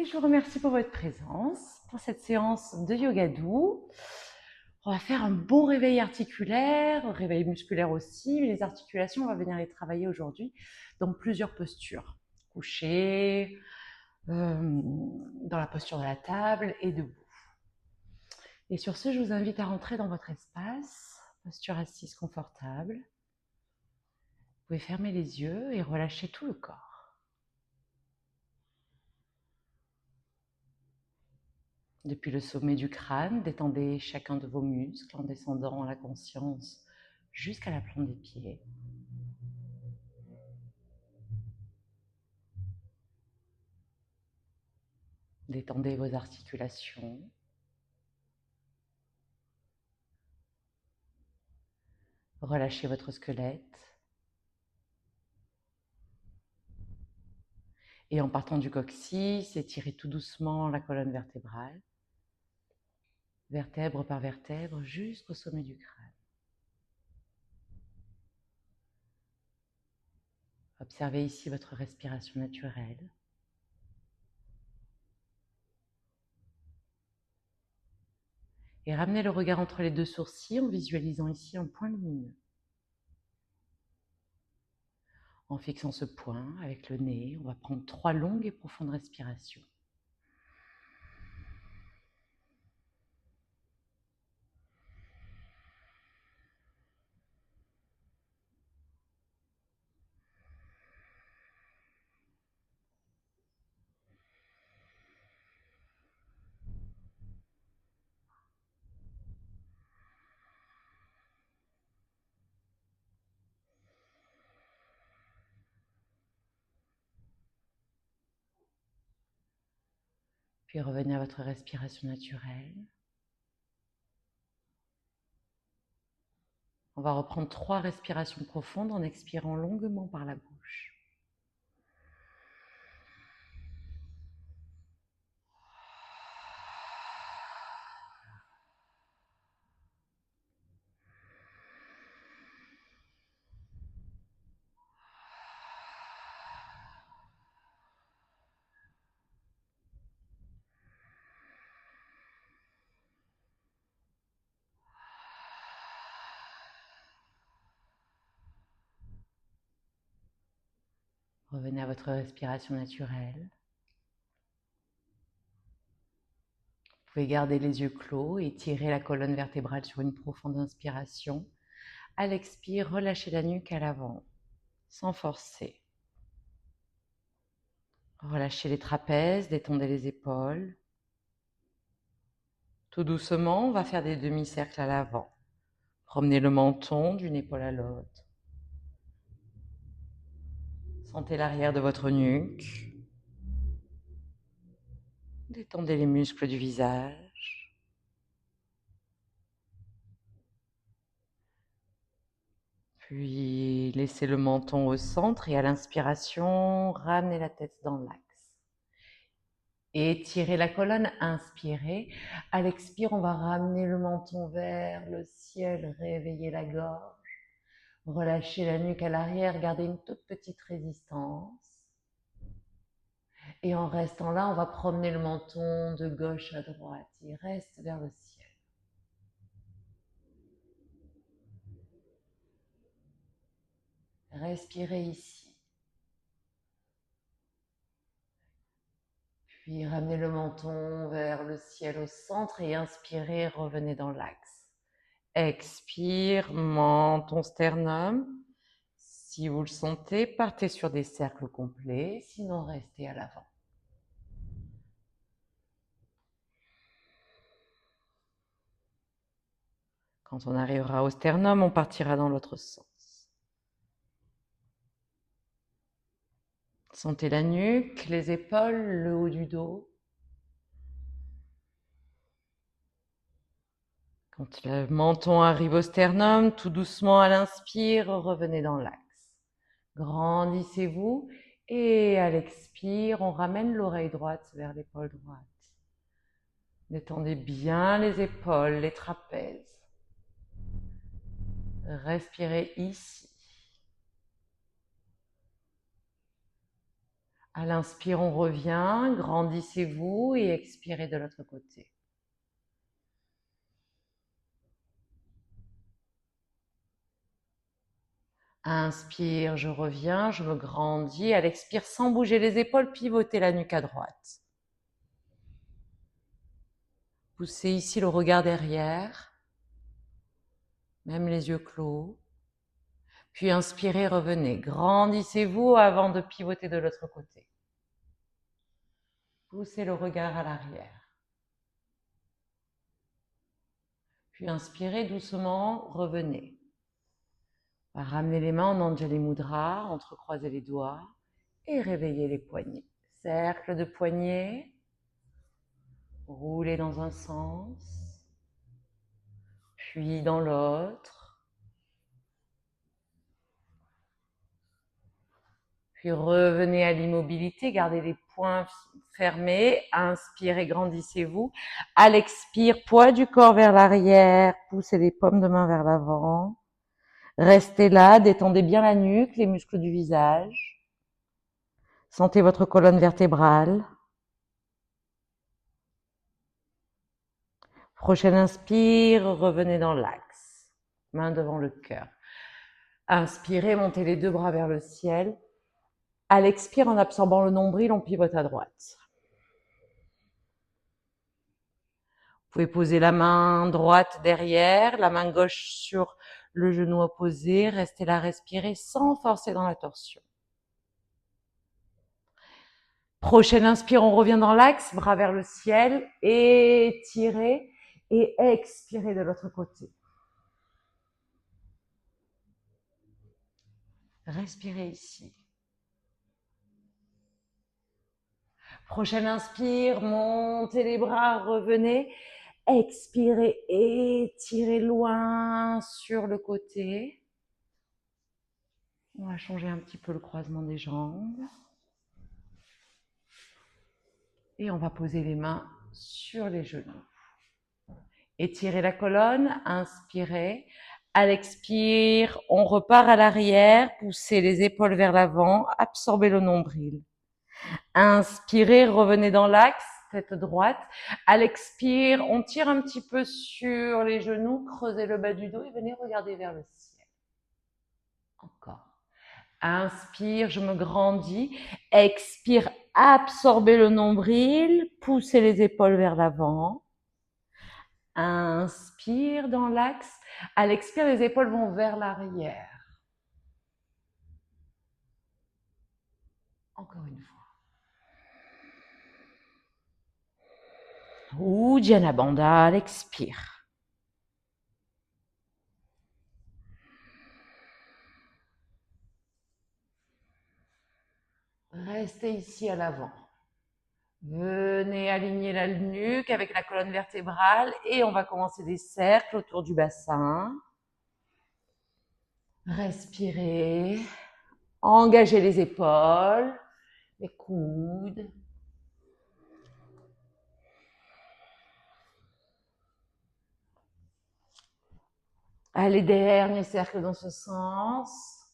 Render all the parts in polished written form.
Et je vous remercie pour votre présence pour cette séance de yoga doux. On va faire un bon réveil articulaire, un réveil musculaire aussi, mais les articulations, on va venir les travailler aujourd'hui dans plusieurs postures. Couché, dans la posture de la table et debout. Et sur ce, je vous invite à rentrer dans votre espace, posture assise confortable. Vous pouvez fermer les yeux et relâcher tout le corps. Depuis le sommet du crâne, détendez chacun de vos muscles en descendant la conscience jusqu'à la plante des pieds. Détendez vos articulations. Relâchez votre squelette. Et en partant du coccyx, étirez tout doucement la colonne vertébrale, vertèbre par vertèbre, jusqu'au sommet du crâne. Observez ici votre respiration naturelle. Et ramenez le regard entre les deux sourcils en visualisant ici un point lumineux. En fixant ce point avec le nez, on va prendre 3 longues et profondes respirations. Puis revenez à votre respiration naturelle. On va reprendre 3 respirations profondes en expirant longuement par la bouche. Revenez à votre respiration naturelle. Vous pouvez garder les yeux clos et étirer la colonne vertébrale sur une profonde inspiration. À l'expire, relâchez la nuque à l'avant, sans forcer. Relâchez les trapèzes, détendez les épaules. Tout doucement, on va faire des demi-cercles à l'avant. Promenez le menton d'une épaule à l'autre. Sentez l'arrière de votre nuque. Détendez les muscles du visage. Puis laissez le menton au centre et à l'inspiration, ramenez la tête dans l'axe. Étirez la colonne, inspirez. À l'expire, on va ramener le menton vers le ciel, réveiller la gorge. Relâchez la nuque à l'arrière, gardez une toute petite résistance. Et en restant là, on va promener le menton de gauche à droite. Il reste vers le ciel. Respirez ici. Puis ramenez le menton vers le ciel au centre et inspirez, revenez dans l'axe. Expire, menton sternum. Si vous le sentez, partez sur des cercles complets, sinon restez à l'avant. Quand on arrivera au sternum, on partira dans l'autre sens. Sentez la nuque, les épaules, le haut du dos. Quand le menton arrive au sternum, tout doucement à l'inspire, revenez dans l'axe. Grandissez-vous et à l'expire, on ramène l'oreille droite vers l'épaule droite. Détendez bien les épaules, les trapèzes. Respirez ici. À l'inspire, on revient, grandissez-vous et expirez de l'autre côté. Inspire, je reviens, je me grandis. À l'expire, sans bouger les épaules, pivotez la nuque à droite. Poussez ici le regard derrière, même les yeux clos. Puis inspirez, revenez. Grandissez-vous avant de pivoter de l'autre côté. Poussez le regard à l'arrière. Puis inspirez doucement, revenez. On va ramener les mains en Anjali Mudra, entrecroiser les doigts et réveiller les poignets. Cercle de poignets, roulez dans un sens, puis dans l'autre. Puis revenez à l'immobilité, gardez les poings fermés, inspirez, grandissez-vous. À l'expire, poids du corps vers l'arrière, poussez les paumes de main vers l'avant. Restez là, détendez bien la nuque, les muscles du visage. Sentez votre colonne vertébrale. Prochaine inspire, revenez dans l'axe. Main devant le cœur. Inspirez, montez les deux bras vers le ciel. À l'expire, en absorbant le nombril, on pivote à droite. Vous pouvez poser la main droite derrière, la main gauche sur le genou opposé. Restez là, respirez sans forcer dans la torsion. Prochaine inspire, on revient dans l'axe, bras vers le ciel, étirez et expirez de l'autre côté. Respirez ici. Prochaine inspire, montez les bras, revenez. Expirez, étirez loin sur le côté. On va changer un petit peu le croisement des jambes. Et on va poser les mains sur les genoux. Étirez la colonne, inspirez. À l'expire, on repart à l'arrière, poussez les épaules vers l'avant, absorbez le nombril. Inspirez, revenez dans l'axe, tête droite. À l'expire, on tire un petit peu sur les genoux, creusez le bas du dos et venez regarder vers le ciel. Encore. Inspire, je me grandis. Expire, absorbez le nombril, poussez les épaules vers l'avant. Inspire dans l'axe. À l'expire, les épaules vont vers l'arrière. Encore une fois. Uddiyana Bandha à l'expire. Restez ici à l'avant. Venez aligner la nuque avec la colonne vertébrale et on va commencer des cercles autour du bassin. Respirez. Engagez les épaules, les coudes. Allez, dernier cercle dans ce sens.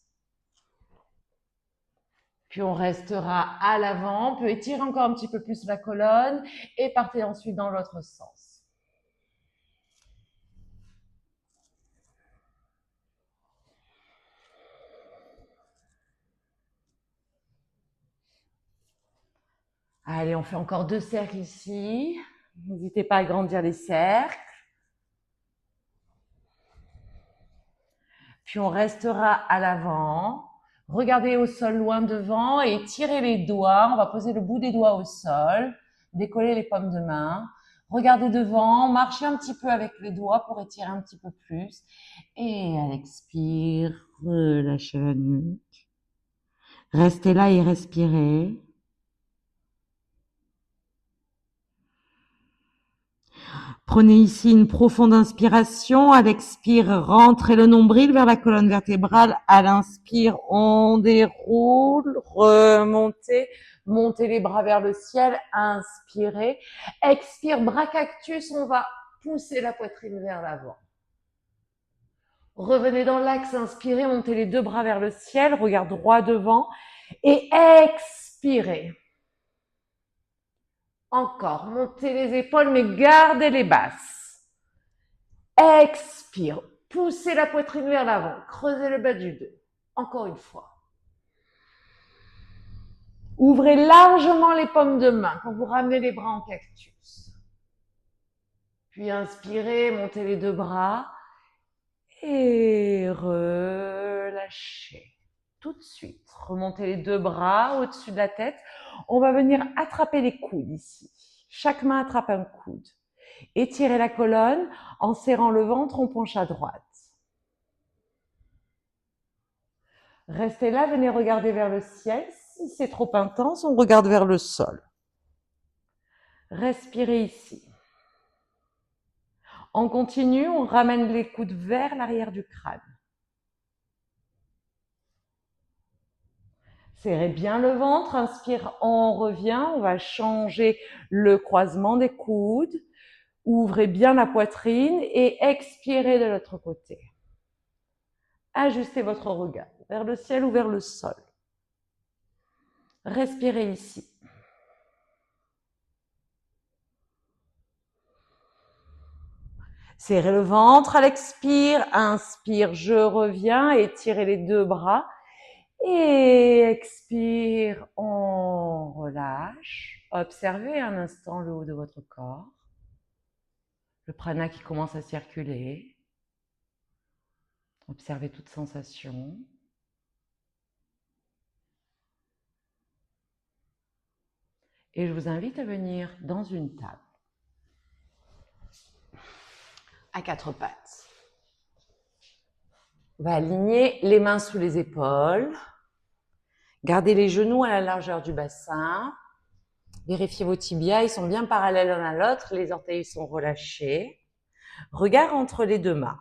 Puis on restera à l'avant, on peut étirer encore un petit peu plus la colonne et partez ensuite dans l'autre sens. Allez, on fait encore 2 cercles ici. N'hésitez pas à agrandir les cercles. Puis on restera à l'avant. Regardez au sol loin devant et tirez les doigts. On va poser le bout des doigts au sol. Décoller les paumes de main. Regardez devant. Marchez un petit peu avec les doigts pour étirer un petit peu plus. Et à l'expire, relâchez la nuque. Restez là et respirez. Prenez ici une profonde inspiration. À l'expire, rentrez le nombril vers la colonne vertébrale. À l'inspire, on déroule, remontez, montez les bras vers le ciel, inspirez. Expire, bras cactus, on va pousser la poitrine vers l'avant. Revenez dans l'axe, inspirez, montez les 2 bras vers le ciel, regard droit devant et expirez. Encore, montez les épaules, mais gardez les basses. Expire, poussez la poitrine vers l'avant, creusez le bas du dos. Encore une fois. Ouvrez largement les paumes de main quand vous ramenez les bras en cactus. Puis inspirez, montez les deux bras et relâchez. Tout de suite, remontez les deux bras au-dessus de la tête. On va venir attraper les coudes ici. Chaque main attrape un coude. Étirez la colonne en serrant le ventre, on penche à droite. Restez là, venez regarder vers le ciel. Si c'est trop intense, on regarde vers le sol. Respirez ici. On continue, on ramène les coudes vers l'arrière du crâne. Serrez bien le ventre, inspire, on revient, on va changer le croisement des coudes. Ouvrez bien la poitrine et expirez de l'autre côté. Ajustez votre regard vers le ciel ou vers le sol. Respirez ici. Serrez le ventre à l'expire, inspire, je reviens, étirez les deux bras. Et expire, on relâche. Observez un instant le haut de votre corps. Le prana qui commence à circuler. Observez toute sensation. Et je vous invite à venir dans une table. À quatre pattes. On va aligner les mains sous les épaules. Gardez les genoux à la largeur du bassin. Vérifiez vos tibias, ils sont bien parallèles l'un à l'autre. Les orteils sont relâchés. Regard entre les deux mains.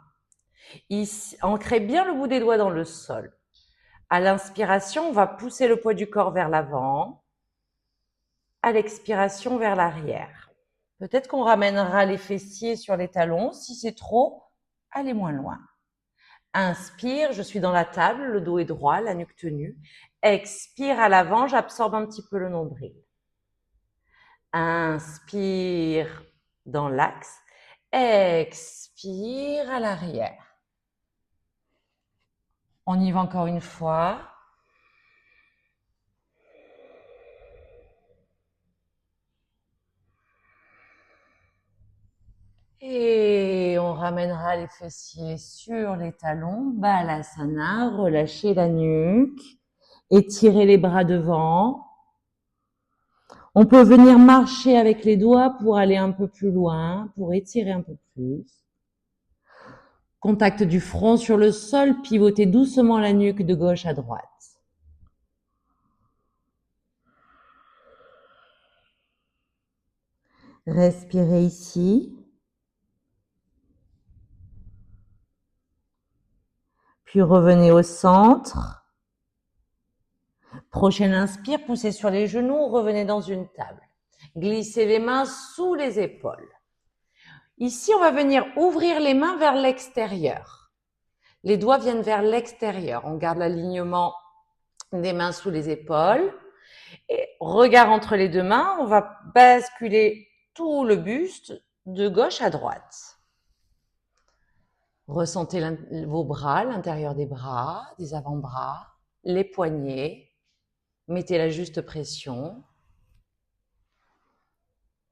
Ici, ancrez bien le bout des doigts dans le sol. À l'inspiration, on va pousser le poids du corps vers l'avant. À l'expiration, vers l'arrière. Peut-être qu'on ramènera les fessiers sur les talons. Si c'est trop, allez moins loin. Inspire, je suis dans la table, le dos est droit, la nuque tenue. Expire à l'avant, j'absorbe un petit peu le nombril. Inspire dans l'axe. Expire à l'arrière. On y va encore une fois. Et on ramènera les fessiers sur les talons. Balasana, relâchez la nuque. Étirez les bras devant. On peut venir marcher avec les doigts pour aller un peu plus loin, pour étirer un peu plus. Contact du front sur le sol, pivotez doucement la nuque de gauche à droite. Respirez ici. Puis revenez au centre. Prochaine inspire, poussez sur les genoux, revenez dans une table. Glissez les mains sous les épaules. Ici, on va venir ouvrir les mains vers l'extérieur. Les doigts viennent vers l'extérieur. On garde l'alignement des mains sous les épaules. Et regard entre les deux mains, on va basculer tout le buste de gauche à droite. Ressentez vos bras, l'intérieur des bras, des avant-bras, les poignets. Mettez la juste pression.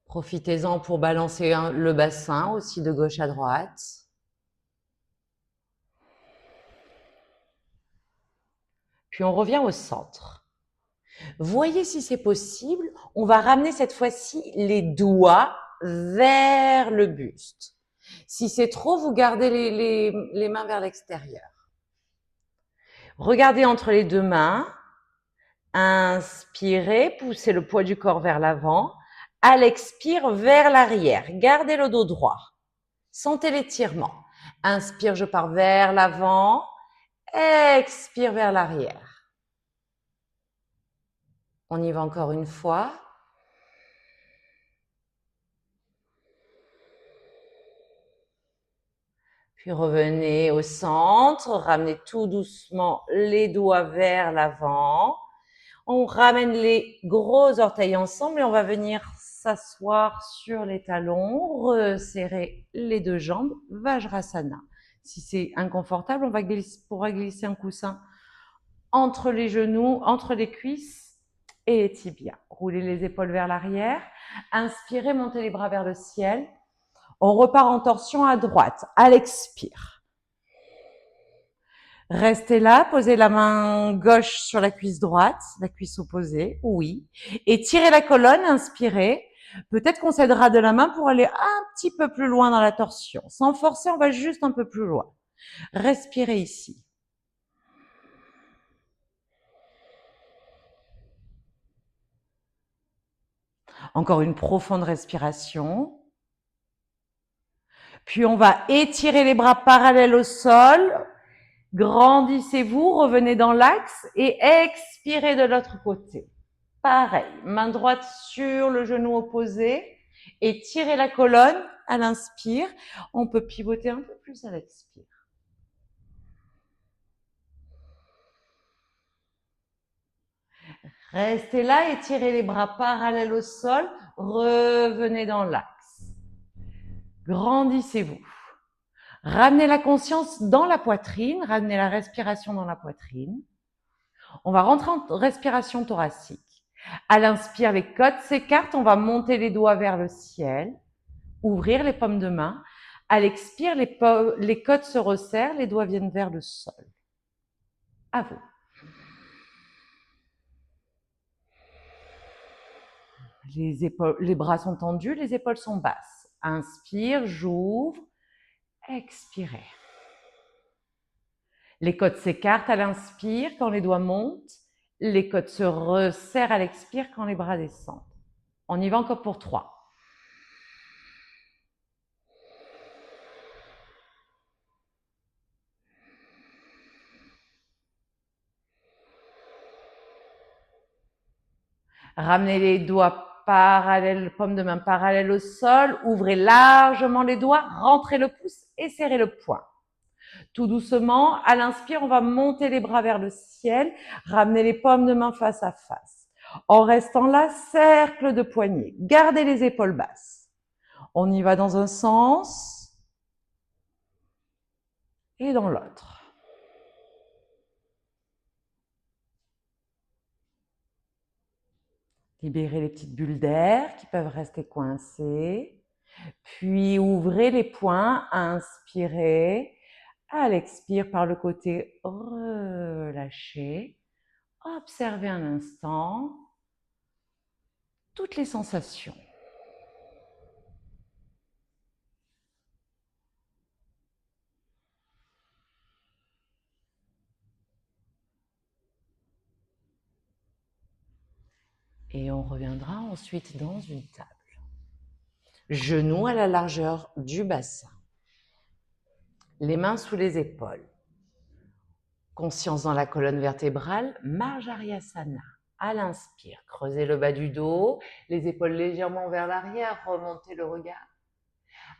Profitez-en pour balancer le bassin aussi de gauche à droite. Puis on revient au centre. Voyez si c'est possible, on va ramener cette fois-ci les doigts vers le buste. Si c'est trop, vous gardez les mains vers l'extérieur. Regardez entre les deux mains. Inspirez, poussez le poids du corps vers l'avant. À l'expire, vers l'arrière. Gardez le dos droit. Sentez l'étirement. Inspire, je pars vers l'avant. Expire vers l'arrière. On y va encore une fois. Puis revenez au centre, ramenez tout doucement les doigts vers l'avant. On ramène les gros orteils ensemble et on va venir s'asseoir sur les talons, resserrer les deux jambes, Vajrasana. Si c'est inconfortable, pourra glisser un coussin entre les genoux, entre les cuisses et les tibias. Roulez les épaules vers l'arrière. Inspirez, montez les bras vers le ciel. On repart en torsion à droite. À l'expire. Restez là, posez la main gauche sur la cuisse droite, la cuisse opposée, oui. Et tirez la colonne, inspirez. Peut-être qu'on s'aidera de la main pour aller un petit peu plus loin dans la torsion. Sans forcer, on va juste un peu plus loin. Respirez ici. Encore une profonde respiration. Puis on va étirer les bras parallèles au sol. Grandissez-vous, revenez dans l'axe et expirez de l'autre côté. Pareil, main droite sur le genou opposé et tirez la colonne à l'inspire. On peut pivoter un peu plus à l'expire. Restez là et tirez les bras parallèles au sol. Revenez dans l'axe. Grandissez-vous. Ramenez la conscience dans la poitrine, ramenez la respiration dans la poitrine. On va rentrer en respiration thoracique. À l'inspire, les côtes s'écartent, on va monter les doigts vers le ciel, ouvrir les paumes de main. À l'expire, les côtes se resserrent, les doigts viennent vers le sol. À vous. Les bras sont tendus, les épaules sont basses. Inspire, j'ouvre, expirez. Les côtes s'écartent à l'inspire quand les doigts montent. Les côtes se resserrent à l'expire quand les bras descendent. On y va encore pour 3. Ramenez les doigts parallèles, paume de main parallèle au sol. Ouvrez largement les doigts, rentrez le pouce et serrez le poing. Tout doucement, à l'inspire, on va monter les bras vers le ciel, ramener les paumes de main face à face. En restant là, cercle de poignets. Gardez les épaules basses. On y va dans un sens et dans l'autre. Libérez les petites bulles d'air qui peuvent rester coincées. Puis ouvrez les poings, inspirez. À l'expire par le côté, relâchez. Observez un instant toutes les sensations. Et on reviendra ensuite dans une table. Genoux à la largeur du bassin. Les mains sous les épaules. Conscience dans la colonne vertébrale, Marjaryasana. À l'inspire, creusez le bas du dos, les épaules légèrement vers l'arrière, remontez le regard.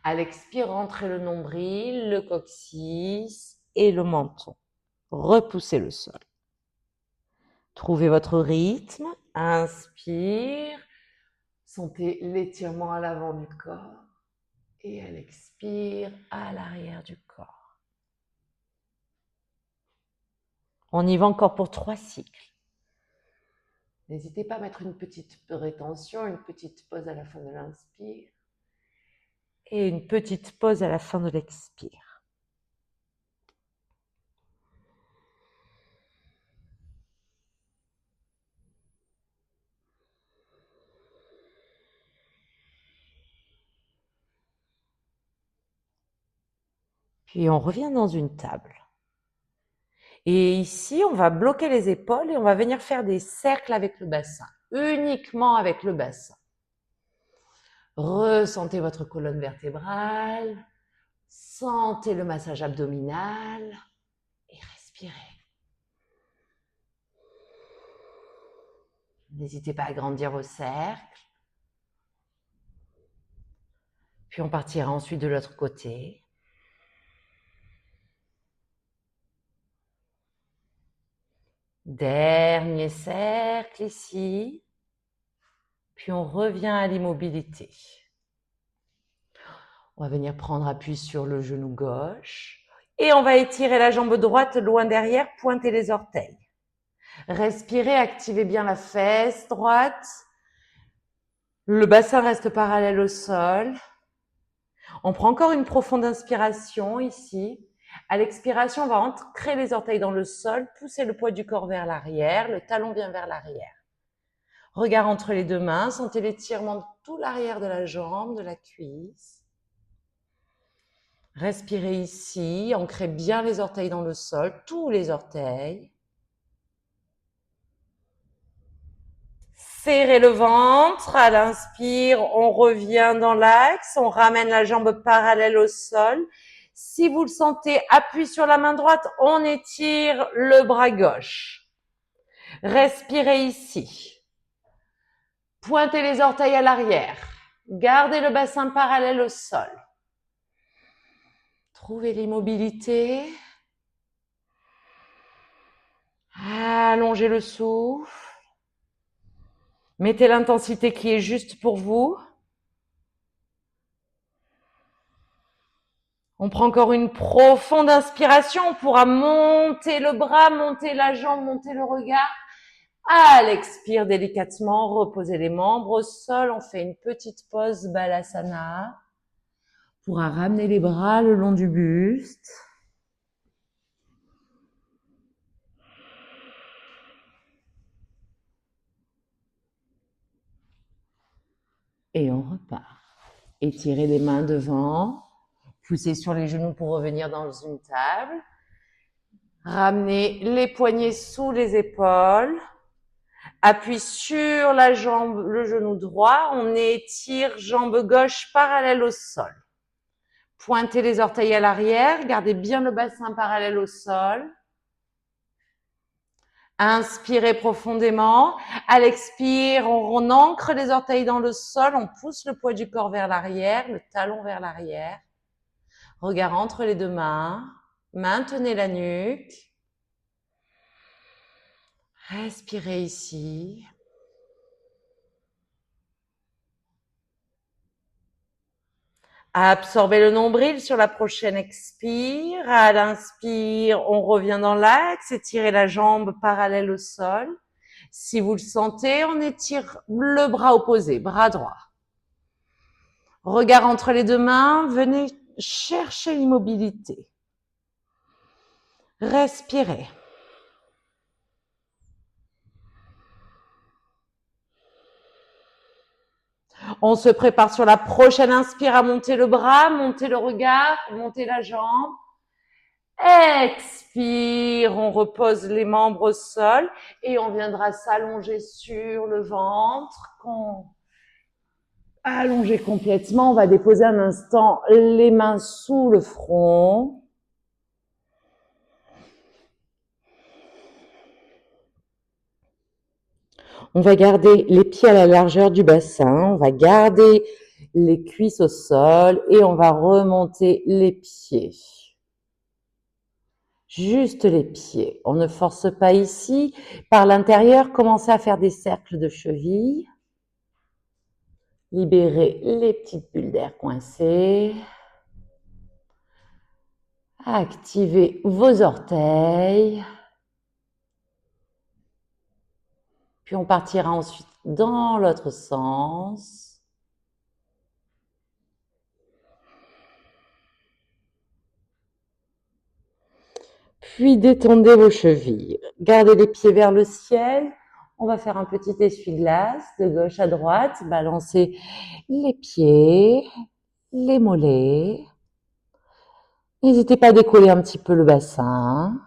À l'expire, rentrez le nombril, le coccyx et le menton. Repoussez le sol. Trouvez votre rythme. Inspire. Sentez l'étirement à l'avant du corps. Et à l'expire, à l'arrière du corps. On y va encore pour 3 cycles. N'hésitez pas à mettre une petite rétention, une petite pause à la fin de l'inspire. Et une petite pause à la fin de l'expire. Puis on revient dans une table. Et ici, on va bloquer les épaules et on va venir faire des cercles avec le bassin, uniquement avec le bassin. Ressentez votre colonne vertébrale, sentez le massage abdominal et respirez. N'hésitez pas à agrandir vos cercles. Puis on partira ensuite de l'autre côté. Dernier cercle ici. Puis on revient à l'immobilité. On va venir prendre appui sur le genou gauche. Et on va étirer la jambe droite loin derrière, pointer les orteils. Respirez, activez bien la fesse droite. Le bassin reste parallèle au sol. On prend encore une profonde inspiration ici. À l'expiration, on va ancrer les orteils dans le sol, pousser le poids du corps vers l'arrière, le talon vient vers l'arrière. Regard entre les deux mains, sentez l'étirement de tout l'arrière de la jambe, de la cuisse. Respirez ici, ancrez bien les orteils dans le sol, tous les orteils. Serrez le ventre, à l'inspire, on revient dans l'axe, on ramène la jambe parallèle au sol. Si vous le sentez, appuyez sur la main droite, on étire le bras gauche. Respirez ici. Pointez les orteils à l'arrière. Gardez le bassin parallèle au sol. Trouvez l'immobilité. Allongez le souffle. Mettez l'intensité qui est juste pour vous. On prend encore une profonde inspiration. On pourra monter le bras, monter la jambe, monter le regard. À l'expire délicatement, reposez les membres au sol. On fait une petite pause Balasana. On pourra ramener les bras le long du buste. Et on repart. Étirez les mains devant. Poussez sur les genoux pour revenir dans une table. Ramenez les poignets sous les épaules. Appui sur la jambe, le genou droit. On étire jambe gauche parallèle au sol. Pointez les orteils à l'arrière. Gardez bien le bassin parallèle au sol. Inspirez profondément. À l'expire, on ancre les orteils dans le sol. On pousse le poids du corps vers l'arrière, le talon vers l'arrière. Regard entre les deux mains. Maintenez la nuque. Respirez ici. Absorbez le nombril sur la prochaine expire. À l'inspire, on revient dans l'axe. Étirez la jambe parallèle au sol. Si vous le sentez, on étire le bras opposé, bras droit. Regard entre les deux mains. Venez chercher l'immobilité. Respirez. On se prépare sur la prochaine inspire à monter le bras, monter le regard, monter la jambe. Expire, on repose les membres au sol et on viendra s'allonger sur le ventre. Allonger complètement, on va déposer un instant les mains sous le front. On va garder les pieds à la largeur du bassin, on va garder les cuisses au sol et on va remonter les pieds. Juste les pieds. On ne force pas ici. Par l'intérieur, commencez à faire des cercles de cheville. Libérez les petites bulles d'air coincées. Activez vos orteils. Puis on partira ensuite dans l'autre sens. Puis détendez vos chevilles. Gardez les pieds vers le ciel. On va faire un petit essuie-glace de gauche à droite. Balancez les pieds, les mollets. N'hésitez pas à décoller un petit peu le bassin.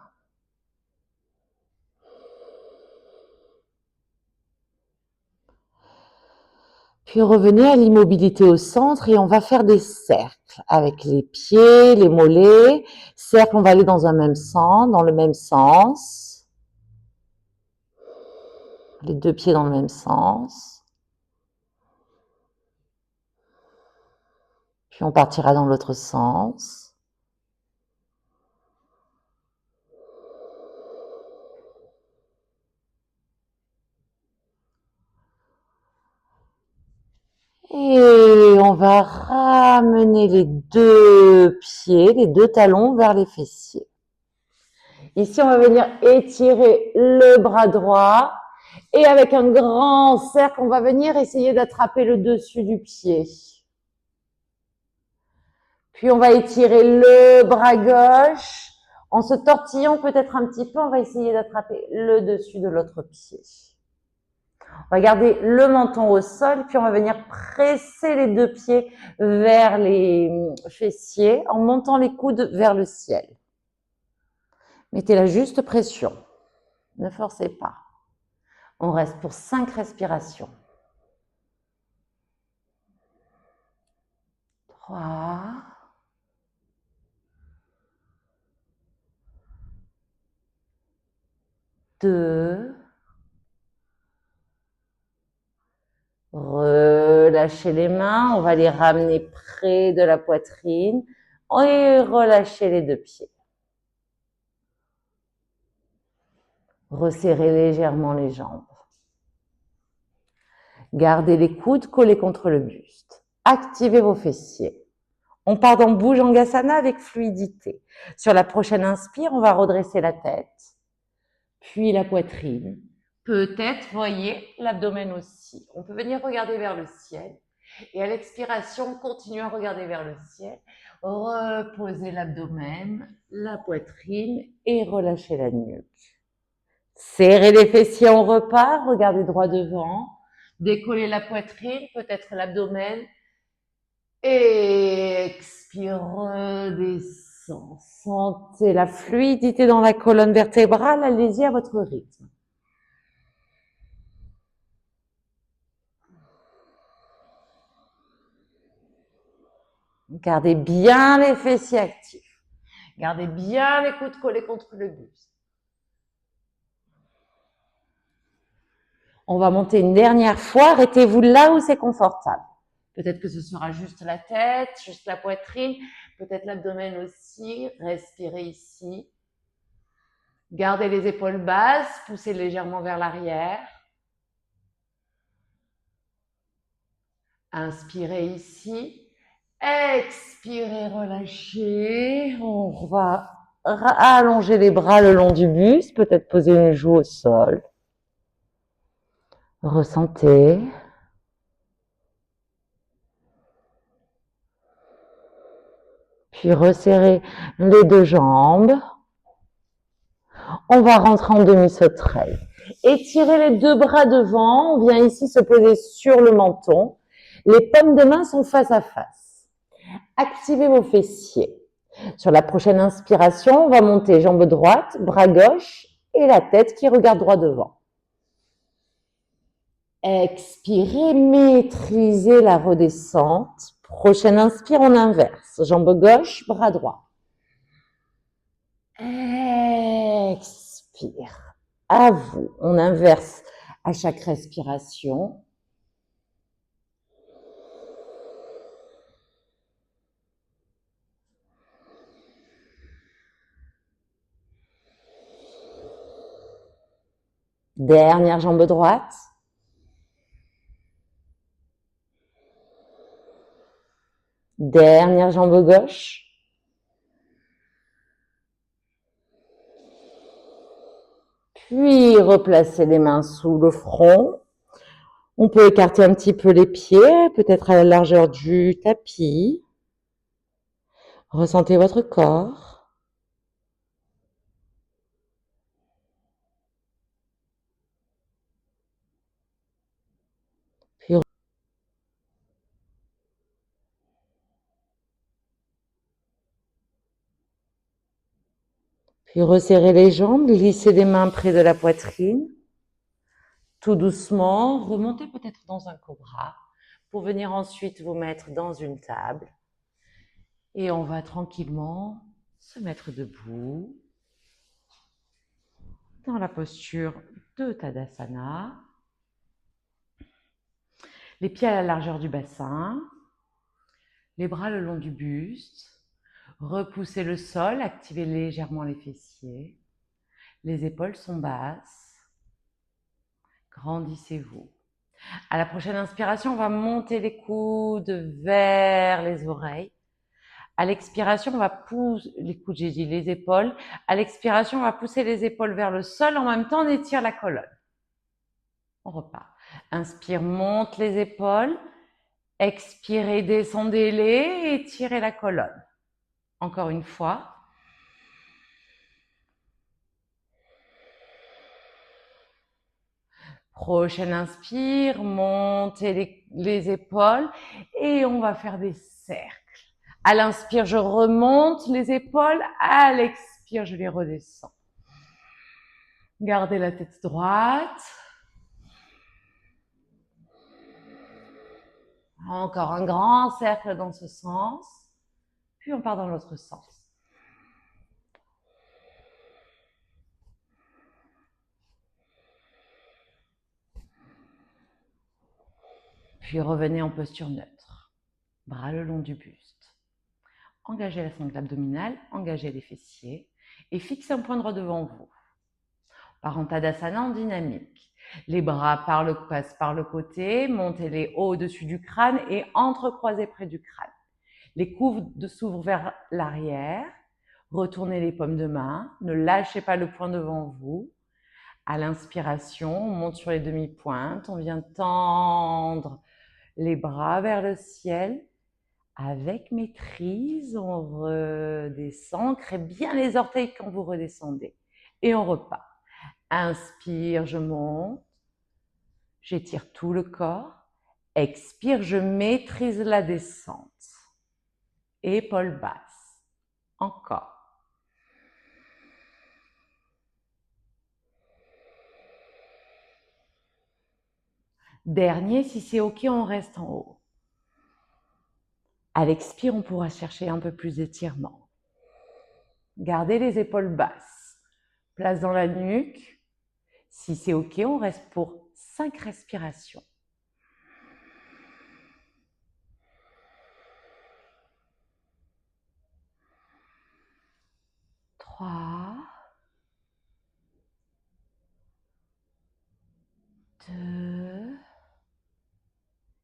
Puis revenez à l'immobilité au centre et on va faire des cercles avec les pieds, les mollets. Cercle, on va aller dans un même sens, dans le même sens. Les deux pieds dans le même sens. Puis on partira dans l'autre sens. on va ramener les deux pieds, les deux talons vers les fessiers. Ici, on va venir étirer le bras droit et avec un grand cercle, on va venir essayer d'attraper le dessus du pied. Puis, on va étirer le bras gauche. En se tortillant peut-être un petit peu, on va essayer d'attraper le dessus de l'autre pied. On va garder le menton au sol, puis on va venir presser les deux pieds vers les fessiers en montant les coudes vers le ciel. Mettez la juste pression. Ne forcez pas. On reste pour 5 respirations. 3. 2. Relâchez les mains, on va les ramener près de la poitrine et relâchez les deux pieds. Resserrez légèrement les jambes. Gardez les coudes collés contre le buste. Activez vos fessiers. On part dans Bhujangasana avec fluidité. Sur la prochaine inspire, on va redresser la tête, puis la poitrine. Peut-être, voyez, l'abdomen aussi. On peut venir regarder vers le ciel. Et à l'expiration, continuez à regarder vers le ciel. Reposez l'abdomen, la poitrine et relâchez la nuque. Serrez les fessiers, on repart. Regardez droit devant. Décollez la poitrine, peut-être l'abdomen. Expire, redescend. Sentez la fluidité dans la colonne vertébrale. Allez-y à votre rythme. Gardez bien les fessiers actifs. Gardez bien les coudes collés contre le buste. On va monter une dernière fois. Arrêtez-vous là où c'est confortable. Peut-être que ce sera juste la tête, juste la poitrine, peut-être l'abdomen aussi. Respirez ici. Gardez les épaules basses, poussez légèrement vers l'arrière. Inspirez ici. Expirez, relâchez. On va allonger les bras le long du buste, peut-être poser une joue au sol. Ressentez. Puis resserrez les deux jambes. On va rentrer en demi-sauterelle. Étirez les deux bras devant. On vient ici se poser sur le menton. Les paumes de main sont face à face. Activez vos fessiers. Sur la prochaine inspiration, on va monter jambe droite, bras gauche et la tête qui regarde droit devant. Expirez, maîtrisez la redescente. Prochaine inspire, on inverse. Jambe gauche, bras droit. Expire. À vous. On inverse à chaque respiration. Dernière jambe droite. Dernière jambe gauche. Puis replacez les mains sous le front. On peut écarter un petit peu les pieds, peut-être à la largeur du tapis. Ressentez votre corps. Puis resserrez les jambes, glissez les mains près de la poitrine. Tout doucement, remontez peut-être dans un cobra pour venir ensuite vous mettre dans une table. Et on va tranquillement se mettre debout dans la posture de Tadasana. Les pieds à la largeur du bassin, les bras le long du buste. Repoussez le sol, activez légèrement les fessiers. Les épaules sont basses. Grandissez-vous. À la prochaine inspiration, on va monter les coudes vers les oreilles. À l'expiration, on va pousser les coudes, j'ai dit les épaules. À l'expiration, on va pousser les épaules vers le sol. En même temps, on étire la colonne. On repart. Inspire, monte les épaules. Expirez, descendez-les, étirez la colonne. Encore une fois. Prochaine inspire, montez les épaules et on va faire des cercles. À l'inspire, je remonte les épaules. À l'expire, je les redescends. Gardez la tête droite. Encore un grand cercle dans ce sens. Puis on part dans l'autre sens. Puis revenez en posture neutre. Bras le long du buste. Engagez la sangle abdominale, engagez les fessiers et fixez un point droit devant vous. Par en Tadasana en dynamique. Les bras passent par le côté, montez-les au-dessus du crâne et entrecroisez près du crâne. Les coudes s'ouvrent vers l'arrière. Retournez les paumes de main. Ne lâchez pas le poing devant vous. À l'inspiration, on monte sur les demi-pointes. On vient tendre les bras vers le ciel. Avec maîtrise, on redescend. Crée bien les orteils quand vous redescendez. Et on repart. Inspire, je monte. J'étire tout le corps. Expire, je maîtrise la descente. Épaules basses. Encore. Dernier, si c'est OK, on reste en haut. À l'expire, on pourra chercher un peu plus d'étirement. Gardez les épaules basses. Place dans la nuque. Si c'est OK, on reste pour 5 respirations. 3, 2,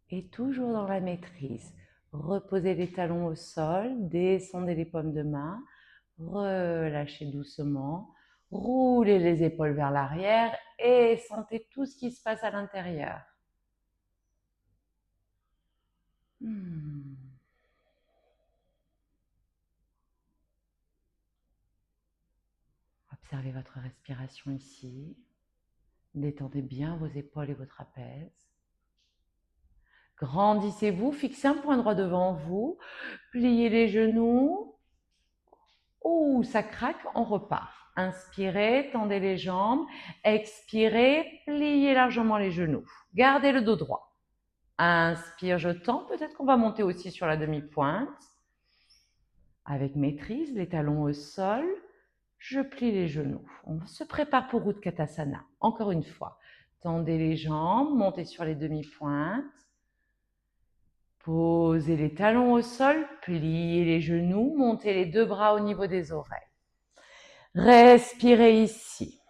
et toujours dans la maîtrise. Reposez les talons au sol, descendez les paumes de main, relâchez doucement, roulez les épaules vers l'arrière et sentez tout ce qui se passe à l'intérieur. Observez votre respiration ici. Détendez bien vos épaules et vos trapèzes. Grandissez-vous, fixez un point droit devant vous, pliez les genoux. Ouh, ça craque, on repart. Inspirez, tendez les jambes. Expirez, pliez largement les genoux. Gardez le dos droit. Inspire, je tends. Peut-être qu'on va monter aussi sur la demi-pointe. Avec maîtrise, les talons au sol. Je plie les genoux. On se prépare pour Utkatasana. Encore une fois. Tendez les jambes, montez sur les demi-pointes. Posez les talons au sol, pliez les genoux, montez les deux bras au niveau des oreilles. Respirez ici.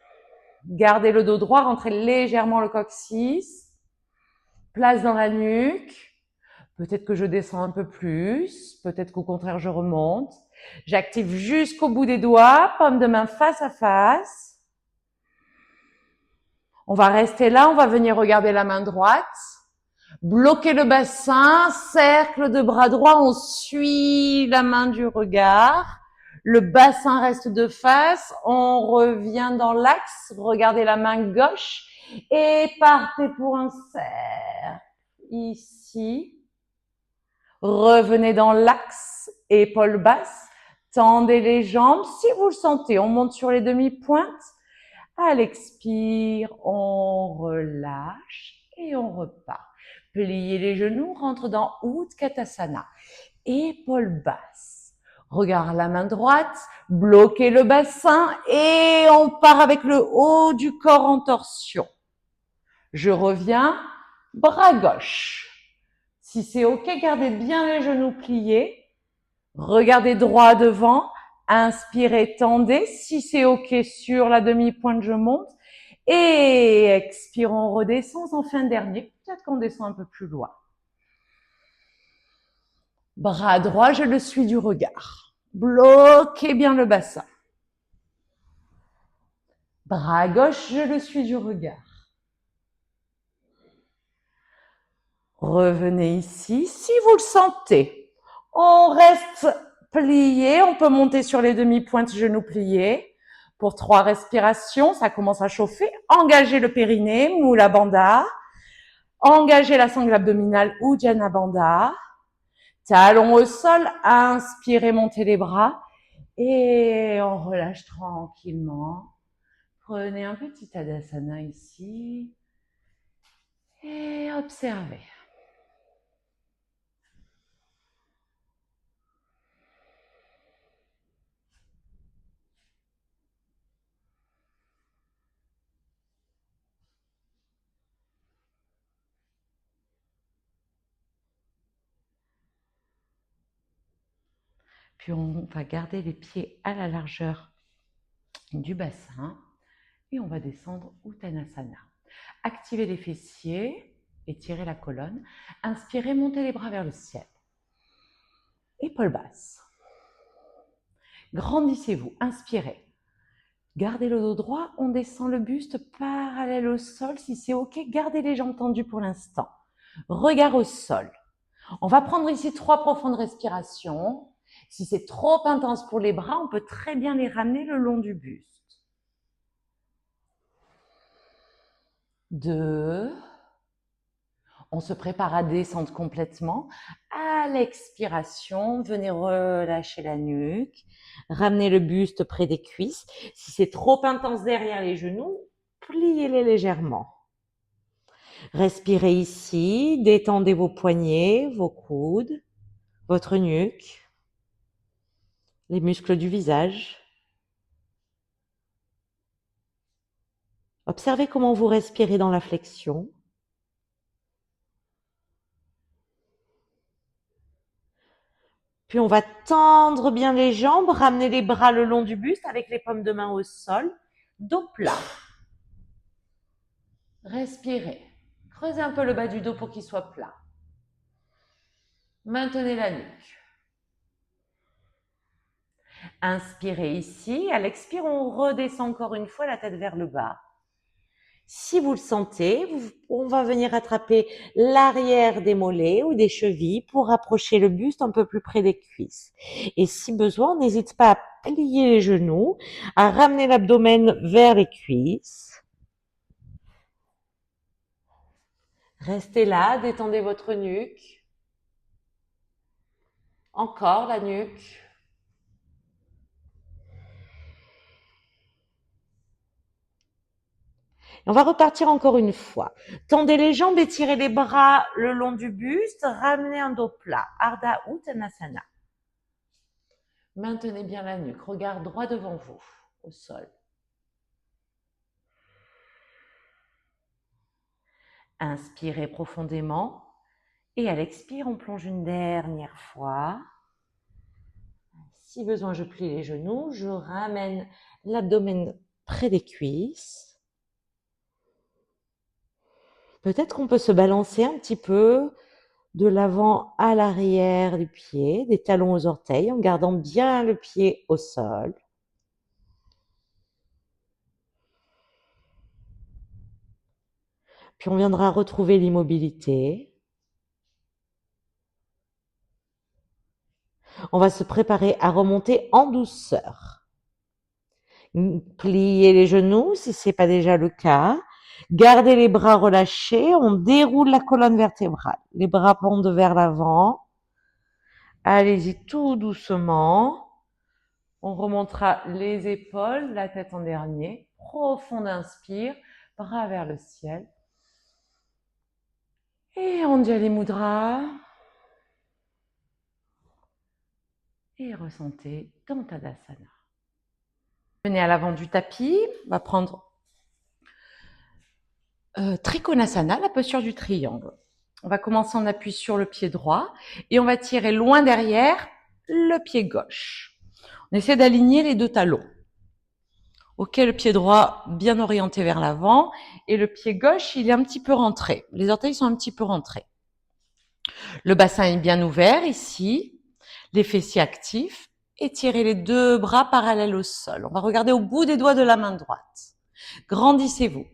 Gardez le dos droit, rentrez légèrement le coccyx. Place dans la nuque. Peut-être que je descends un peu plus, peut-être qu'au contraire je remonte. J'active jusqu'au bout des doigts, paume de main face à face. On va rester là, on va venir regarder la main droite. Bloquez le bassin, cercle de bras droit, on suit la main du regard. Le bassin reste de face, on revient dans l'axe, regardez la main gauche et partez pour un cercle. Ici. Revenez dans l'axe, épaules basses, tendez les jambes. Si vous le sentez, on monte sur les demi-pointes. À l'expire, on relâche et on repart. Pliez les genoux, rentre dans Utkatasana. Épaules basses. Regarde la main droite, bloquez le bassin et on part avec le haut du corps en torsion. Je reviens, bras gauche. Si c'est OK, gardez bien les genoux pliés. Regardez droit devant. Inspirez, tendez. Si c'est OK, sur la demi-pointe, je monte. Et expire, on redescend, on fait un dernier. Peut-être qu'on descend un peu plus loin. Bras droit, je le suis du regard. Bloquez bien le bassin. Bras gauche, je le suis du regard. Revenez ici, si vous le sentez. On reste plié, on peut monter sur les demi-pointes, genoux pliés. Pour 3 respirations, ça commence à chauffer. Engagez le périnée, Mula Bandha. Engagez la sangle abdominale, Uddiyana Bandha. Talons au sol, inspirez, montez les bras. Et on relâche tranquillement. Prenez un petit Tadasana ici. Et observez. Puis on va garder les pieds à la largeur du bassin et on va descendre Uttanasana. Activez les fessiers, étirez la colonne. Inspirez, montez les bras vers le ciel. Épaules basses. Grandissez-vous, inspirez. Gardez le dos droit, on descend le buste parallèle au sol. Si c'est OK, gardez les jambes tendues pour l'instant. Regard au sol. On va prendre ici 3 profondes respirations. Si c'est trop intense pour les bras, on peut très bien les ramener le long du buste. 2. On se prépare à descendre complètement. À l'expiration, venez relâcher la nuque. Ramenez le buste près des cuisses. Si c'est trop intense derrière les genoux, pliez-les légèrement. Respirez ici, détendez vos poignets, vos coudes, votre nuque, les muscles du visage. Observez comment vous respirez dans la flexion. Puis on va tendre bien les jambes, ramener les bras le long du buste avec les paumes de main au sol, dos plat. Respirez. Creusez un peu le bas du dos pour qu'il soit plat. Maintenez la nuque. Inspirez ici. À l'expire, on redescend encore une fois la tête vers le bas. Si vous le sentez, on va venir attraper l'arrière des mollets ou des chevilles pour rapprocher le buste un peu plus près des cuisses. Et si besoin, n'hésite pas à plier les genoux, à ramener l'abdomen vers les cuisses. Restez là, détendez votre nuque. Encore la nuque. On va repartir encore une fois. Tendez les jambes, étirez les bras le long du buste, ramenez un dos plat. Ardha Uttanasana. Maintenez bien la nuque, regard droit devant vous, au sol. Inspirez profondément et à l'expire, on plonge une dernière fois. Si besoin, je plie les genoux, je ramène l'abdomen près des cuisses. Peut-être qu'on peut se balancer un petit peu de l'avant à l'arrière du pied, des talons aux orteils, en gardant bien le pied au sol. Puis on viendra retrouver l'immobilité. On va se préparer à remonter en douceur. Pliez les genoux si ce n'est pas déjà le cas. Gardez les bras relâchés. On déroule la colonne vertébrale. Les bras pendent vers l'avant. Allez-y tout doucement. On remontera les épaules, la tête en dernier. Profonde inspire, bras vers le ciel. Et Anjali Mudra. Et ressentez dans Tadasana. Venez à l'avant du tapis. On va prendre Trikonasana, la posture du triangle. On va commencer en appui sur le pied droit et on va tirer loin derrière le pied gauche. On essaie d'aligner les 2 talons. Ok, le pied droit bien orienté vers l'avant et le pied gauche, il est un petit peu rentré. Les orteils sont un petit peu rentrés. Le bassin est bien ouvert ici, les fessiers actifs. Étirez les deux bras parallèles au sol. On va regarder au bout des doigts de la main droite. Grandissez-vous.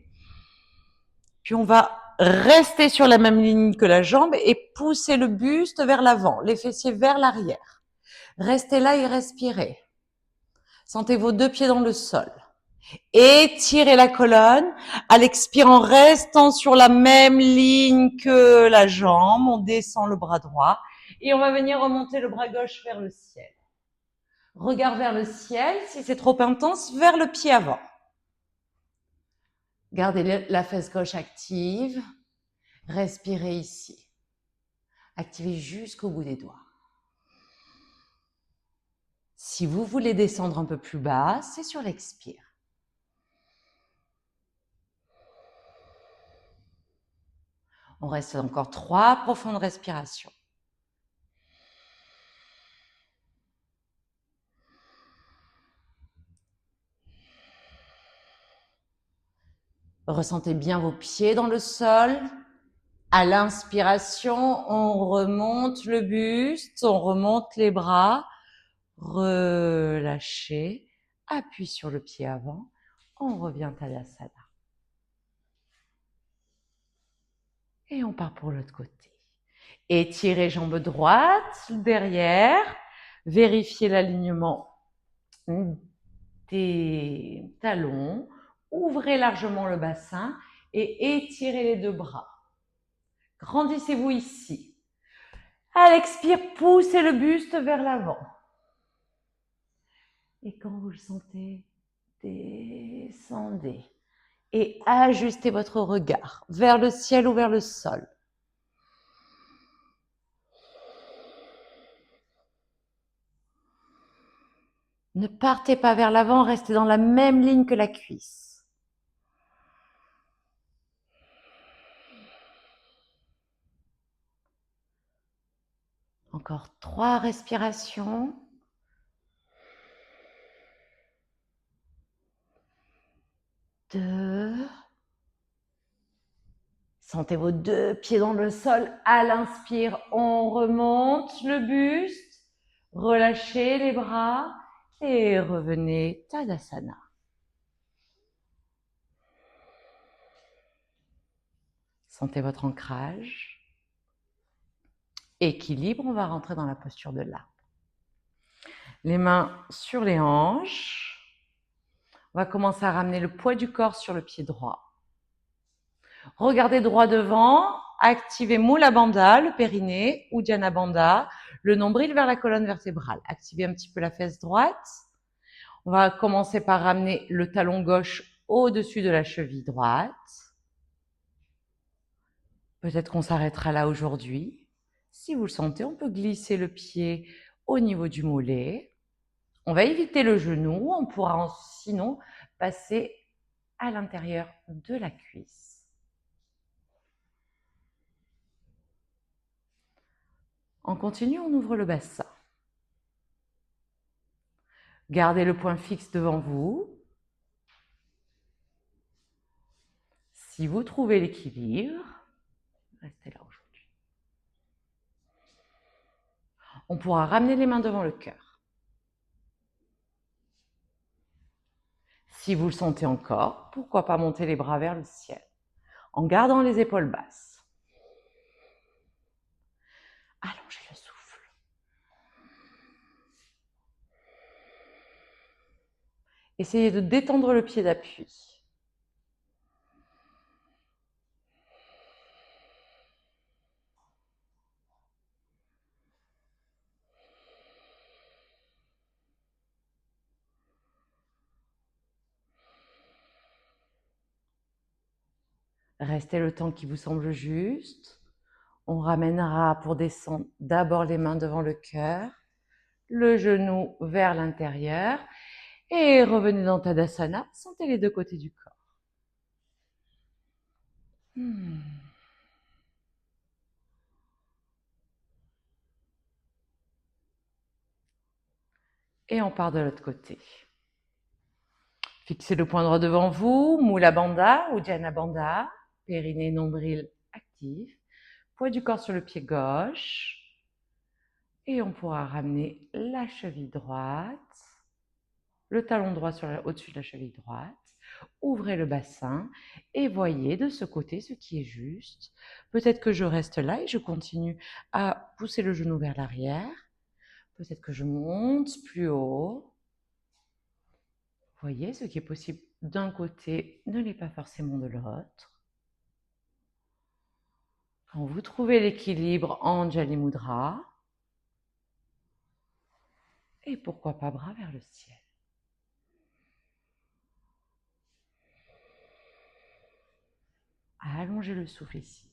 Puis on va rester sur la même ligne que la jambe et pousser le buste vers l'avant, les fessiers vers l'arrière. Restez là et respirez. Sentez vos deux pieds dans le sol. Étirez la colonne. À l'expire, en restant sur la même ligne que la jambe, on descend le bras droit et on va venir remonter le bras gauche vers le ciel. Regard vers le ciel, si c'est trop intense, vers le pied avant. Gardez la fesse gauche active. Respirez ici. Activez jusqu'au bout des doigts. Si vous voulez descendre un peu plus bas, c'est sur l'expire. On reste encore 3 profondes respirations. Ressentez bien vos pieds dans le sol. À l'inspiration, on remonte le buste, on remonte les bras. Relâchez. Appui sur le pied avant. On revient à l'asana. Et on part pour l'autre côté. Étirez jambe droite derrière. Vérifiez l'alignement des talons. Ouvrez largement le bassin et étirez les deux bras. Grandissez-vous ici. À l'expire, poussez le buste vers l'avant. Et quand vous le sentez, descendez. Et ajustez votre regard vers le ciel ou vers le sol. Ne partez pas vers l'avant, restez dans la même ligne que la cuisse. Encore 3 respirations. 2. Sentez vos deux pieds dans le sol. À l'inspire, on remonte le buste. Relâchez les bras et revenez Tadasana. Sentez votre ancrage. Équilibre, on va rentrer dans la posture de l'arbre. Les mains sur les hanches. On va commencer à ramener le poids du corps sur le pied droit. Regardez droit devant, activez Mula Bandha, le périnée, Uddiyana Bandha, le nombril vers la colonne vertébrale. Activez un petit peu la fesse droite. On va commencer par ramener le talon gauche au-dessus de la cheville droite. Peut-être qu'on s'arrêtera là aujourd'hui. Si vous le sentez, on peut glisser le pied au niveau du mollet. On va éviter le genou. On pourra sinon passer à l'intérieur de la cuisse. On continue, on ouvre le bassin. Gardez le point fixe devant vous. Si vous trouvez l'équilibre, restez là aujourd'hui. On pourra ramener les mains devant le cœur. Si vous le sentez encore, pourquoi pas monter les bras vers le ciel, en gardant les épaules basses. Allongez le souffle. Essayez de détendre le pied d'appui. Restez le temps qui vous semble juste. On ramènera pour descendre d'abord les mains devant le cœur, le genou vers l'intérieur et revenez dans Tadasana. Sentez les deux côtés du corps. Et on part de l'autre côté. Fixez le poing droit devant vous, Mula Bandha, Uddiyana Bandha, périnée, nombril actif, poids du corps sur le pied gauche. Et on pourra ramener la cheville droite, le talon droit au-dessus de la cheville droite. Ouvrez le bassin et voyez de ce côté ce qui est juste. Peut-être que je reste là et je continue à pousser le genou vers l'arrière. Peut-être que je monte plus haut. Voyez, ce qui est possible d'un côté ne l'est pas forcément de l'autre. Quand vous trouvez l'équilibre, Anjali Mudra. Et pourquoi pas bras vers le ciel. Allongez le souffle ici.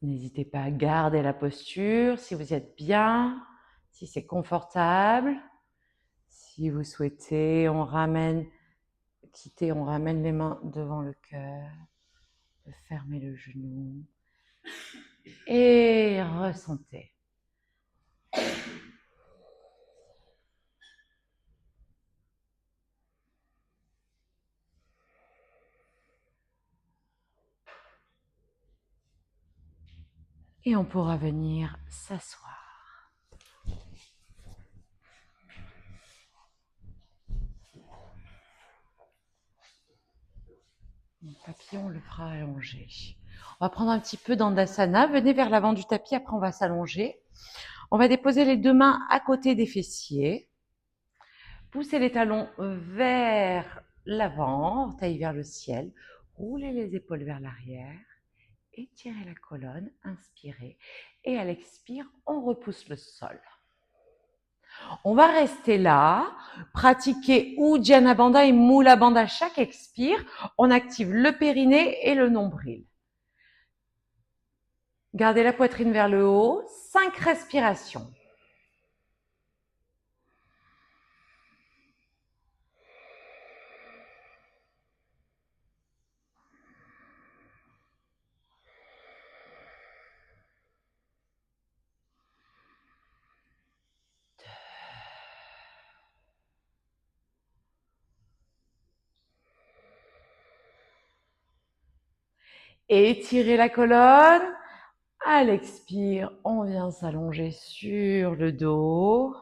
N'hésitez pas à garder la posture si vous êtes bien, si c'est confortable. Si vous souhaitez, on ramène les mains devant le cœur. On peut fermer le genou et ressentez. Et on pourra venir s'asseoir. Papillon, le bras allongé. On va prendre un petit peu d'Andasana. Venez vers l'avant du tapis, après on va s'allonger. On va déposer les deux mains à côté des fessiers. Poussez les talons vers l'avant, orteils vers le ciel. Roulez les épaules vers l'arrière. Étirez la colonne, inspirez. Et à l'expire, on repousse le sol. On va rester là, pratiquer Uddiyana Bandha et Mula Bandha à chaque expire. On active le périnée et le nombril. Gardez la poitrine vers le haut, 5 respirations. Étirez la colonne. À l'expire, on vient s'allonger sur le dos.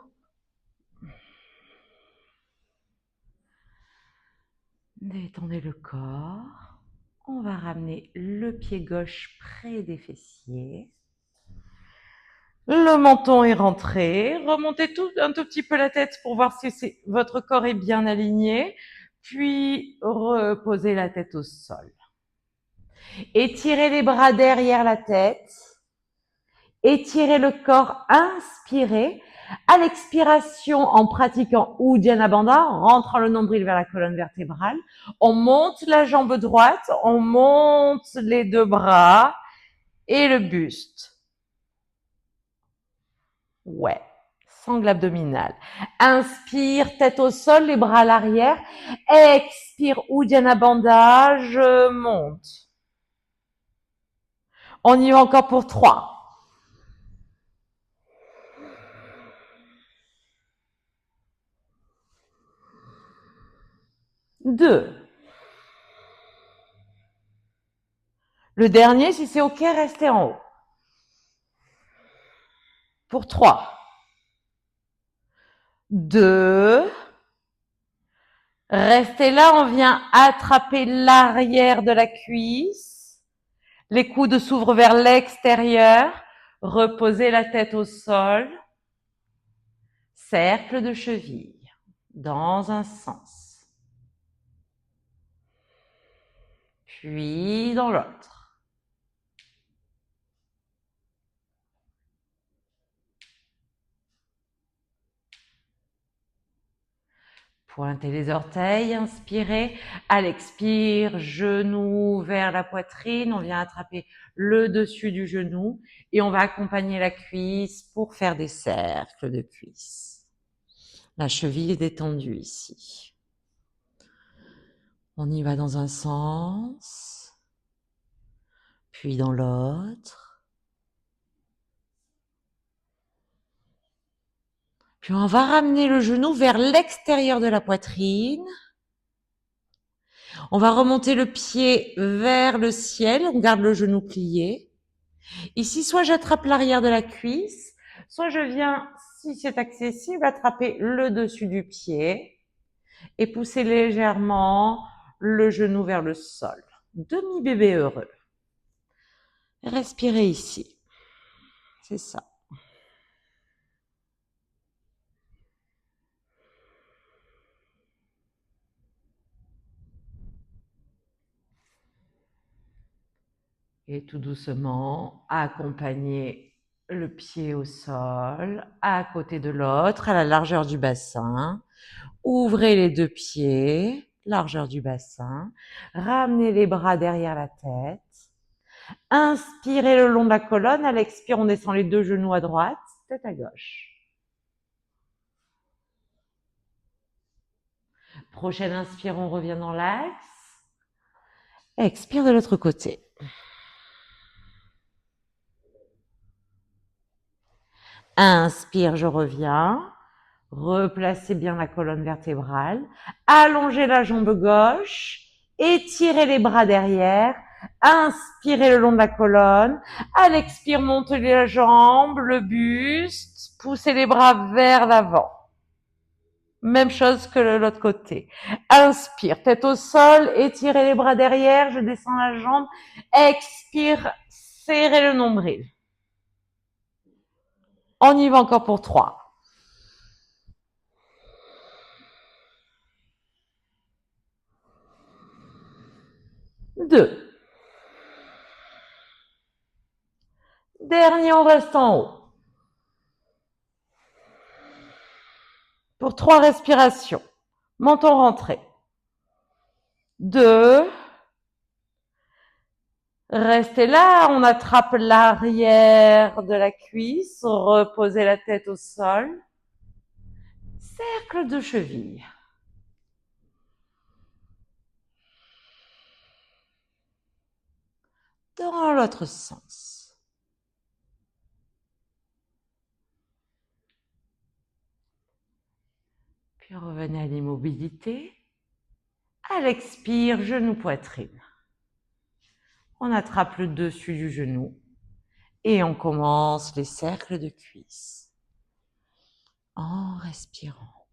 Détendez le corps. On va ramener le pied gauche près des fessiers. Le menton est rentré. Remontez un tout petit peu la tête pour voir si votre corps est bien aligné. Puis reposez la tête au sol. Étirez les bras derrière la tête. Étirez le corps, inspirez. À l'expiration, en pratiquant Uddiyana Bandha, rentrant le nombril vers la colonne vertébrale, on monte la jambe droite, on monte les deux bras et le buste. Ouais, sangle abdominale. Inspire, tête au sol, les bras à l'arrière. Expire, Uddiyana Bandha, je monte. On y va encore pour 3. 2. Le dernier, si c'est OK, restez en haut. Pour 3. 2. Restez là, on vient attraper l'arrière de la cuisse. Les coudes s'ouvrent vers l'extérieur. Reposez la tête au sol. Cercle de cheville dans un sens. Puis dans l'autre. Pointez les orteils, inspirez. À l'expire, genou vers la poitrine. On vient attraper le dessus du genou et on va accompagner la cuisse pour faire des cercles de cuisse. La cheville est détendue ici. On y va dans un sens, puis dans l'autre. Puis on va ramener le genou vers l'extérieur de la poitrine. On va remonter le pied vers le ciel. On garde le genou plié. Ici, soit j'attrape l'arrière de la cuisse, soit je viens, si c'est accessible, attraper le dessus du pied et pousser légèrement le genou vers le sol. Demi-bébé heureux. Respirez ici. C'est ça. Et tout doucement, accompagnez le pied au sol, à côté de l'autre, à la largeur du bassin. Ouvrez les deux pieds, largeur du bassin. Ramenez les bras derrière la tête. Inspirez le long de la colonne. À l'expire, on descend les deux genoux à droite, tête à gauche. Prochaine inspire, on revient dans l'axe. Expire de l'autre côté. Inspire, je reviens. Replacez bien la colonne vertébrale. Allongez la jambe gauche. Étirez les bras derrière. Inspirez le long de la colonne. À l'expire, montez la jambe, le buste. Poussez les bras vers l'avant. Même chose que l'autre côté. Inspire, tête au sol, étirez les bras derrière, je descends la jambe. Expire, serrez le nombril. On y va encore pour 3. 2. Dernier, on reste en haut. Pour 3 respirations. Menton rentré. 2. Restez là, on attrape l'arrière de la cuisse, reposez la tête au sol. Cercle de cheville. Dans l'autre sens. Puis revenez à l'immobilité. À l'expire, genou poitrine. On attrape le dessus du genou et on commence les cercles de cuisse en respirant.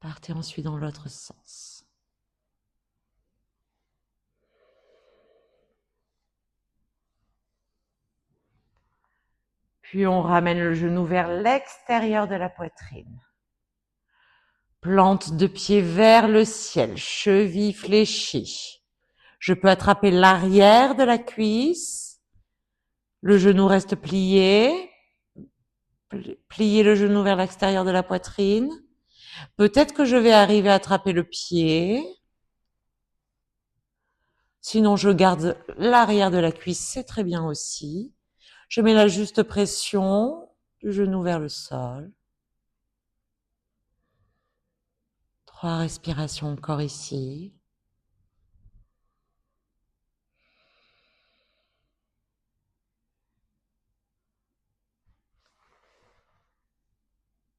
Partez ensuite dans l'autre sens. Puis on ramène le genou vers l'extérieur de la poitrine. Plante de pied vers le ciel, cheville fléchie. Je peux attraper l'arrière de la cuisse. Le genou reste plié. Pliez le genou vers l'extérieur de la poitrine. Peut-être que je vais arriver à attraper le pied. Sinon, je garde l'arrière de la cuisse, c'est très bien aussi. Je mets la juste pression du genou vers le sol. 3 respirations encore ici.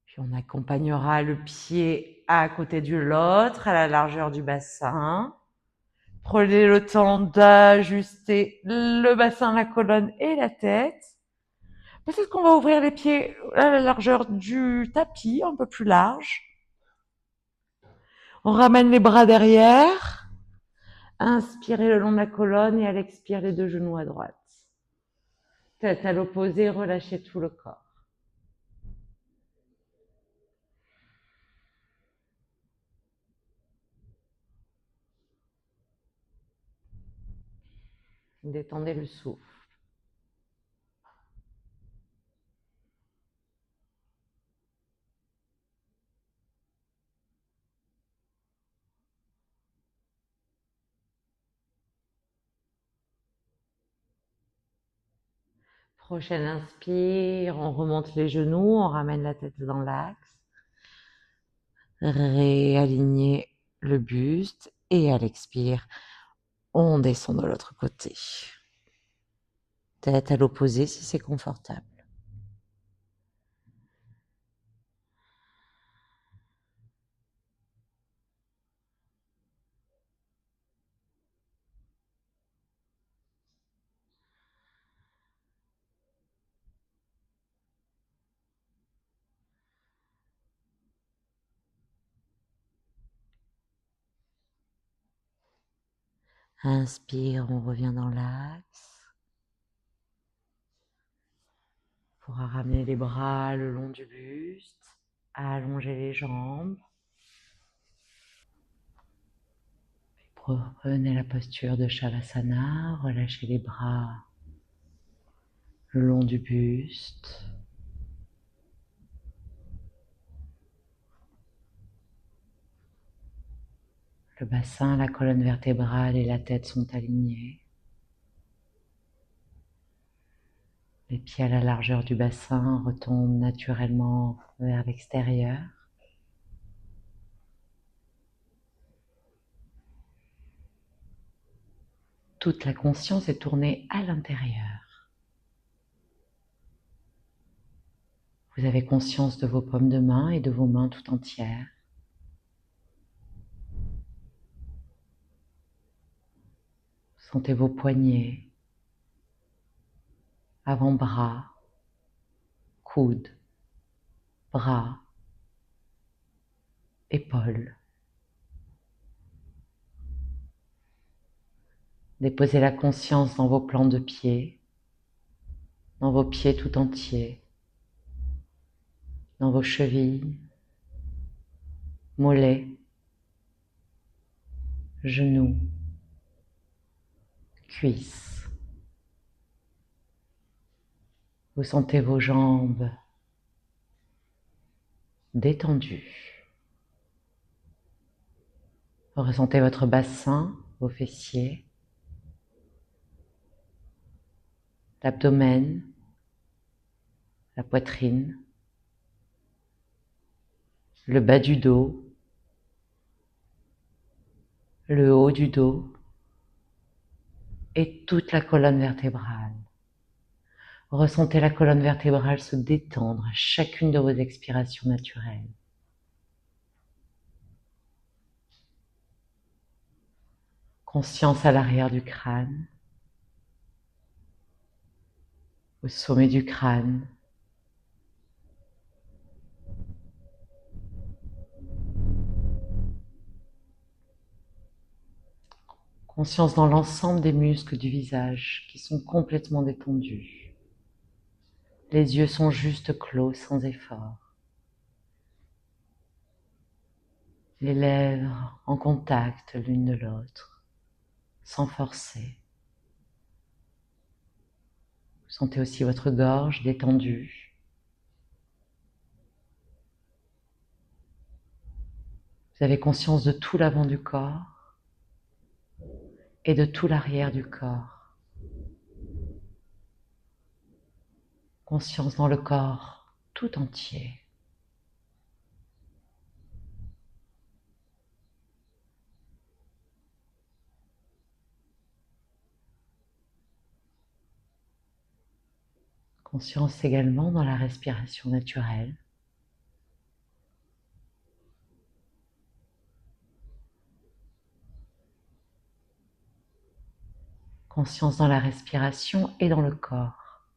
Puis on accompagnera le pied à côté de l'autre, à la largeur du bassin. Prenez le temps d'ajuster le bassin, la colonne et la tête. Peut-être qu'on va ouvrir les pieds à la largeur du tapis, un peu plus large. On ramène les bras derrière. Inspirez le long de la colonne et à l'expire, les deux genoux à droite. Tête à l'opposé, relâchez tout le corps. Détendez le souffle. Prochaine inspire, on remonte les genoux, on ramène la tête dans l'axe. Réaligner le buste et à l'expire, on descend de l'autre côté. Tête à l'opposé si c'est confortable. Inspire, on revient dans l'axe. On pourra ramener les bras le long du buste, allonger les jambes. Prenez la posture de Shavasana, relâchez les bras le long du buste. Le bassin, la colonne vertébrale et la tête sont alignés. Les pieds à la largeur du bassin retombent naturellement vers l'extérieur. Toute la conscience est tournée à l'intérieur. Vous avez conscience de vos paumes de main et de vos mains tout entières. Sentez vos poignets, avant-bras, coudes, bras, épaules. Déposez la conscience dans vos plans de pied, dans vos pieds tout entiers, dans vos chevilles, mollets, genoux, cuisses. Vous sentez vos jambes détendues. Vous ressentez votre bassin, vos fessiers, l'abdomen, la poitrine, le bas du dos, le haut du dos et toute la colonne vertébrale. Ressentez la colonne vertébrale se détendre à chacune de vos expirations naturelles. Conscience à l'arrière du crâne, au sommet du crâne, conscience dans l'ensemble des muscles du visage qui sont complètement détendus. Les yeux sont juste clos sans effort. Les lèvres en contact l'une de l'autre, sans forcer. Vous sentez aussi votre gorge détendue. Vous avez conscience de tout l'avant du corps et de tout l'arrière du corps. Conscience dans le corps tout entier. Conscience également dans la respiration naturelle. Conscience dans la respiration et dans le corps.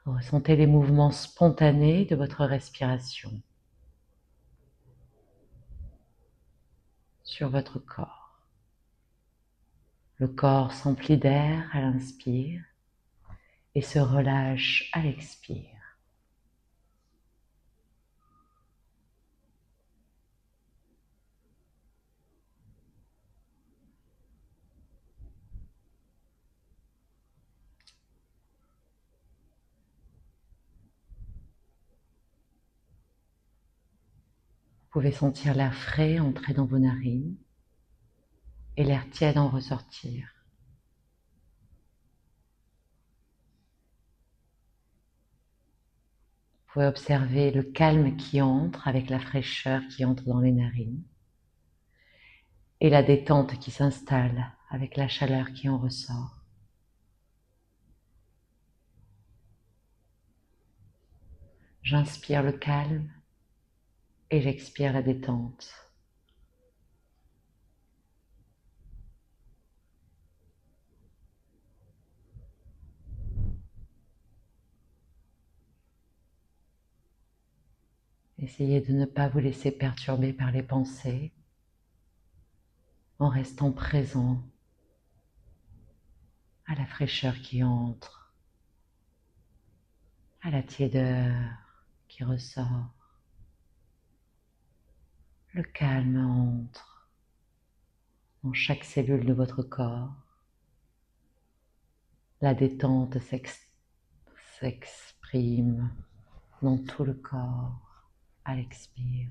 Ressentez les mouvements spontanés de votre respiration sur votre corps. Le corps s'emplit d'air à l'inspire et se relâche à l'expire. Vous pouvez sentir l'air frais entrer dans vos narines. et l'air tiède en ressortir. Vous pouvez observer le calme qui entre avec la fraîcheur qui entre dans les narines et la détente qui s'installe avec la chaleur qui en ressort. J'inspire le calme et j'expire la détente. Essayez de ne pas vous laisser perturber par les pensées en restant présent à la fraîcheur qui entre, à la tiédeur qui ressort. Le calme entre dans chaque cellule de votre corps. La détente s'exprime dans tout le corps à l'expire.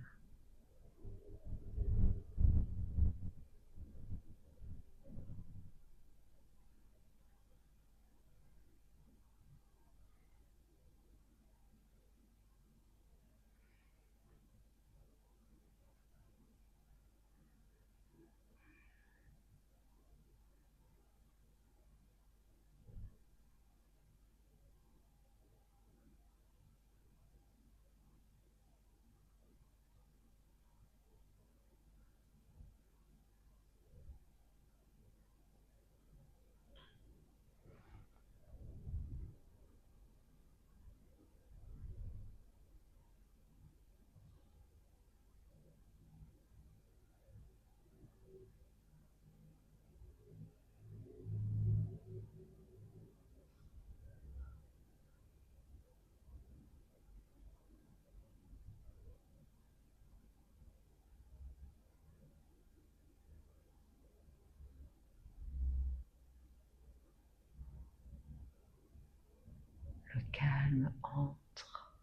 Le calme entre,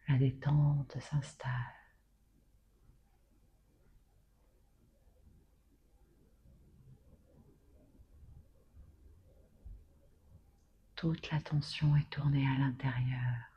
la détente s'installe. Toute l'attention est tournée à l'intérieur.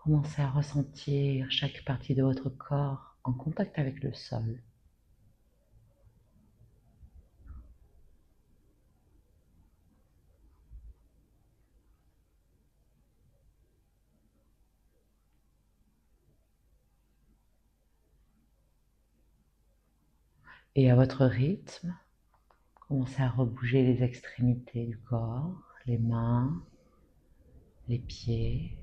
Commencez à ressentir chaque partie de votre corps en contact avec le sol. Et à votre rythme, commencez à rebouger les extrémités du corps, les mains, les pieds.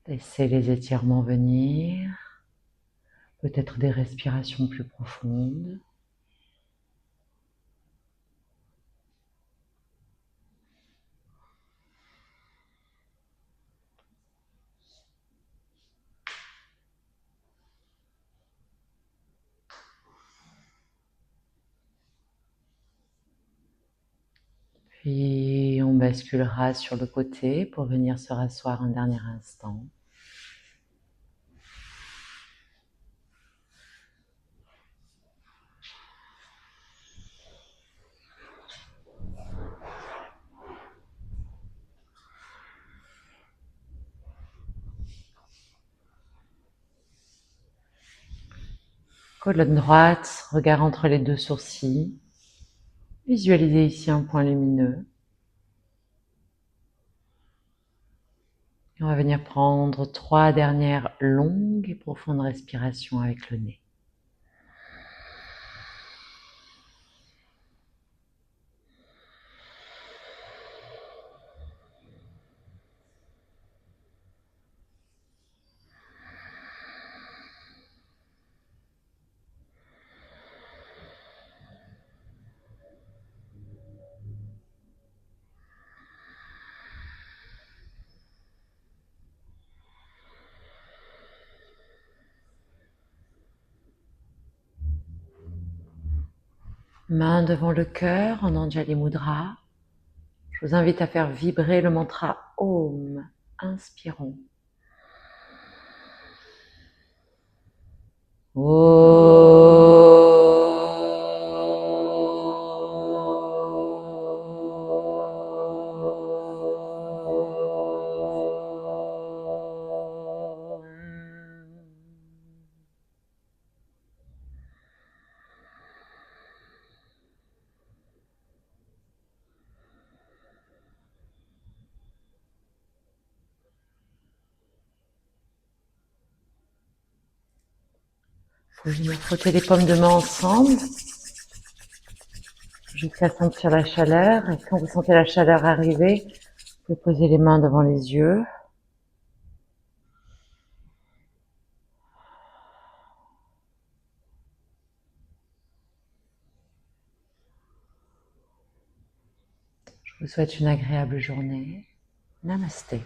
Laissez les étirements venir, peut-être des respirations plus profondes. Puis on basculera sur le côté pour venir se rasseoir un dernier instant. Colonne droite, regard entre les deux sourcils. Visualisez ici un point lumineux. Et on va venir prendre 3 dernières longues et profondes respirations avec le nez. Main devant le cœur en Anjali Mudra. Je vous invite à faire vibrer le mantra Om. Inspirons. Vous venez frotter les paumes de main ensemble jusqu'à sentir la chaleur. Et quand vous sentez la chaleur arriver, vous pouvez poser les mains devant les yeux. Je vous souhaite une agréable journée. Namasté.